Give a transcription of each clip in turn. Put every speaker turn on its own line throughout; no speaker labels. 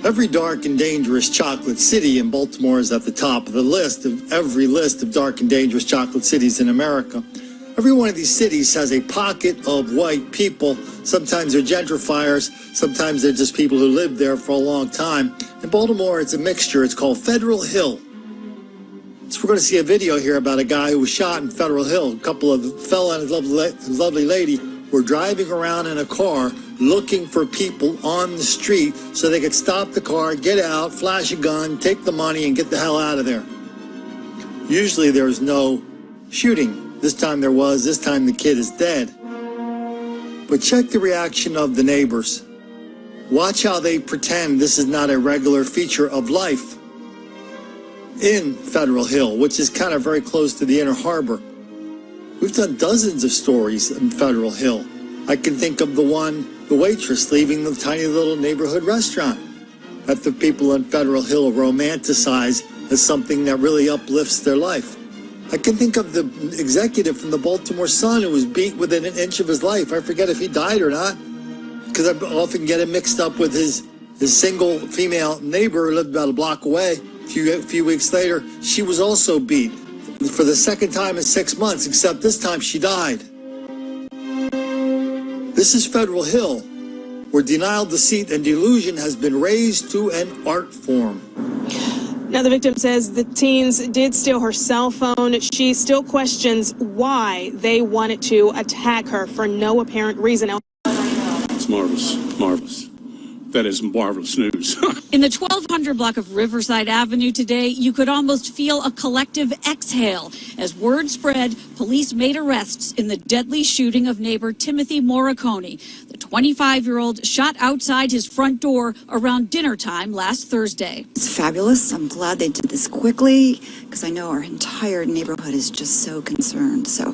Every dark and dangerous chocolate city in Baltimore is at the top of the list of every list of dark and dangerous chocolate cities in America. Every one of these cities has a pocket of white people. Sometimes they're gentrifiers. Sometimes they're just people who lived there for a long time. In Baltimore, it's a mixture. It's called Federal Hill. So we're going to see a video here about a guy who was shot in Federal Hill. A couple of fella and his lovely lady were driving around in a car looking for people on the street so they could stop the car, get out, flash a gun, take the money, and get the hell out of there. Usually there's no shooting. This time there was. This time the kid is dead. But check the reaction of the neighbors. Watch how they pretend this is not a regular feature of life in Federal Hill, which is kind of very close to the Inner Harbor. We've done dozens of stories in Federal Hill. I can think of the waitress leaving the tiny little neighborhood restaurant that the people in Federal Hill romanticize as something that really uplifts their life. I can think of the executive from the Baltimore Sun who was beat within an inch of his life. I forget if he died or not, because I often get him mixed up with his single female neighbor who lived about a block away. A few weeks later, she was also beat for the second time in 6 months, except this time she died. This is Federal Hill, where denial, deceit, and delusion has been raised to an art form.
Now, the victim says the teens did steal her cell phone. She still questions why they wanted to attack her for no apparent reason.
It's marvelous, marvelous. That is marvelous news.
In the 1200 block of Riverside Avenue today, you could almost feel a collective exhale. As word spread, police made arrests in the deadly shooting of neighbor Timothy Morricone. The 25-year-old shot outside his front door around dinner time last Thursday.
It's fabulous. I'm glad they did this quickly because I know our entire neighborhood is just so concerned. So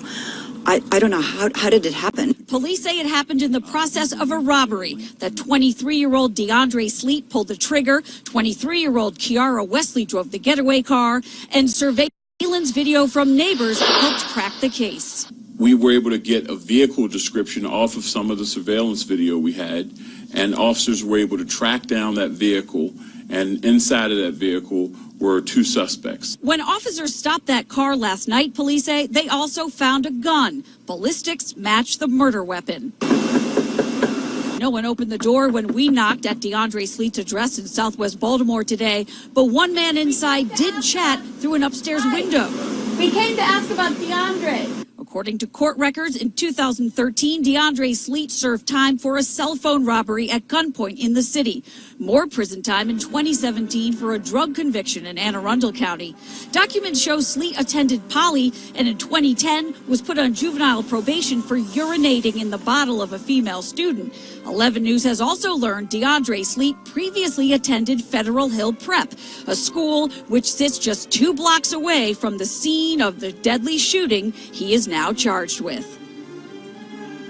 I don't know, how did it happen?
Police say it happened in the process of a robbery. That 23-year-old DeAndre Sleet pulled the trigger. 23-year-old Kiara Wesley drove the getaway car. And surveillance video from neighbors helped crack the case.
We were able to get a vehicle description off of some of the surveillance video we had, and officers were able to track down that vehicle, and inside of that vehicle were 2 suspects.
When officers stopped that car last night, police say they also found a gun. Ballistics matched the murder weapon. No one opened the door when we knocked at DeAndre Sleet's address in Southwest Baltimore today, but one man inside did chat through an upstairs window.
We came to ask about DeAndre.
According to court records, in 2013, DeAndre Sleet served time for a cell phone robbery at gunpoint in the city. More prison time in 2017 for a drug conviction in Anne Arundel County. Documents show Sleet attended Poly and in 2010 was put on juvenile probation for urinating in the bottle of a female student. 11 News has also learned DeAndre Sleet previously attended Federal Hill Prep, a school which sits just 2 blocks away from the scene of the deadly shooting he is now charged with.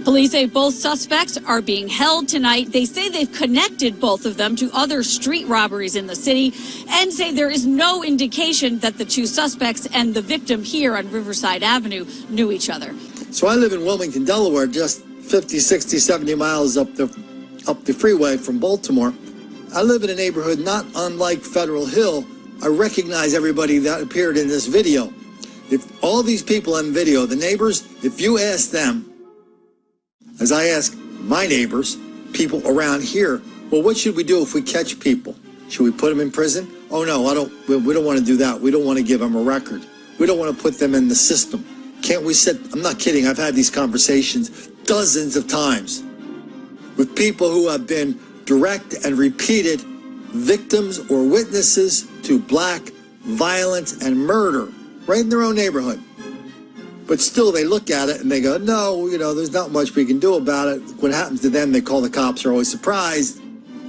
Police say both suspects are being held tonight. They say they've connected both of them to other street robberies in the city and say there is no indication that the 2 suspects and the victim here on Riverside Avenue knew each other.
So I live in Wilmington, Delaware, just 50, 60, 70 miles up the freeway from Baltimore. I live in a neighborhood not unlike Federal Hill. I recognize everybody that appeared in this video. If all these people in video, the neighbors, if you ask them, as I ask my neighbors, people around here, well, what should we do if we catch people? Should we put them in prison? Oh, no, we don't want to do that. We don't want to give them a record. We don't want to put them in the system. Can't we sit? I'm not kidding. I've had these conversations dozens of times with people who have been direct and repeated victims or witnesses to black violence and murder right in their own neighborhood. But still, they look at it and they go, no, there's not much we can do about it. What happens to them, they call the cops, are always surprised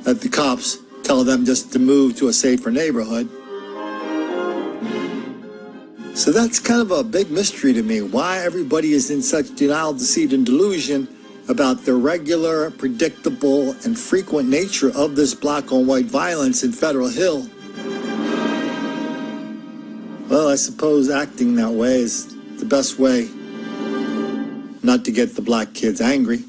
that the cops tell them just to move to a safer neighborhood. So that's kind of a big mystery to me, why everybody is in such denial, deceit, and delusion about the regular, predictable, and frequent nature of this black-on-white violence in Federal Hill. Well, I suppose acting that way is the best way not to get the black kids angry.